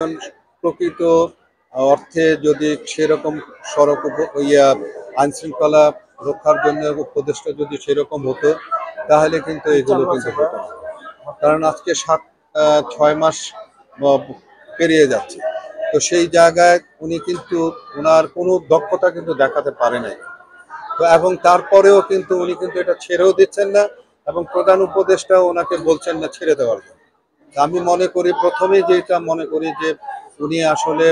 এখন প্রকৃত অর্থে যদি সেরকম আইন শৃঙ্খলা রক্ষার জন্য উপদেষ্টা যদি সেরকম হতো তাহলে কিন্তু এগুলো কিন্তু হতো না। কারণ আজকে 6 মাস পেরিয়ে যাচ্ছে, তো সেই জায়গায় উনি কিন্তু ওনার কোনো দক্ষতা কিন্তু দেখাতে পারে নাই। তো এবং তারপরেও কিন্তু উনি কিন্তু এটা ছেড়েও দিচ্ছেন না এবং প্রধান উপদেষ্টাও ওনাকে বলছেন না ছেড়ে দেওয়ার জন্য। আমি মনে করি প্রথমেই যেটা মনে করি যে উনি আসলে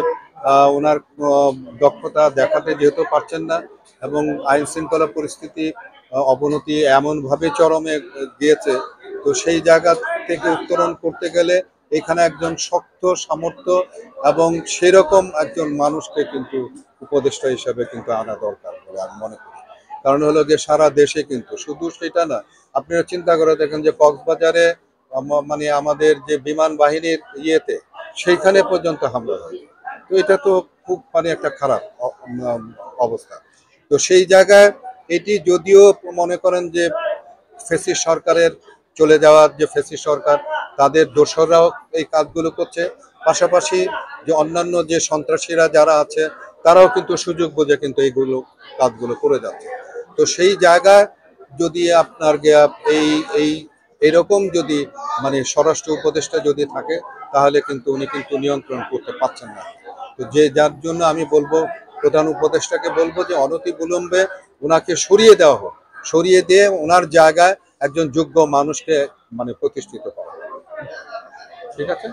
ওনার দক্ষতা দেখাতে যেহেতু পারছেন না এবং আইন শৃঙ্খলা পরিস্থিতি অবনতি এমনভাবে চরমে গিয়েছে, তো সেই জায়গা থেকে উত্তরণ করতে গেলে এখানে একজন শক্ত সামর্থ্য এবং সেরকম একজন মানুষকে কিন্তু উপদেষ্টা হিসেবে কিন্তু আনা দরকার বলে আমি মনে করি। কারণ হলো যে সারা দেশে কিন্তু শুধু সেটা না, আপনারা চিন্তা করে দেখেন যে কক্সবাজারে মানে আমাদের যে বিমান বাহিনীর সেইখানে পর্যন্ত হামলা হয়। তো এটা তো খুব মানে একটা খারাপ অবস্থা। তো সেই জায়গায় এটি যদিও মনে করেন যে ফ্যাসিস্ট সরকারের চলে যাওয়ার যে ফ্যাসিস্ট সরকার তাদের দোসররাও এই কাজগুলো করছে, পাশাপাশি যে অন্যান্য যে সন্ত্রাসীরা যারা আছে তারাও কিন্তু সুযোগ বুঝে কিন্তু এইগুলো কাজগুলো করে যাচ্ছে। তো সেই জায়গায় যদি আপনার এই এই এরকম যদি মানে স্বরাষ্ট্র উপদেষ্টা যদি থাকে তাহলে কিন্তু উনি কিন্তু নিয়ন্ত্রণ করতে পারছেন না। তো যার জন্য আমি বলবো প্রধান উপদেষ্টাকে বলবো যে অনতি বিলম্বে ওনাকে সরিয়ে দেওয়া হোক, সরিয়ে দিয়ে ওনার জায়গায় একজন যোগ্য মানুষকে মানে প্রতিষ্ঠিত করা। ঠিক আছে।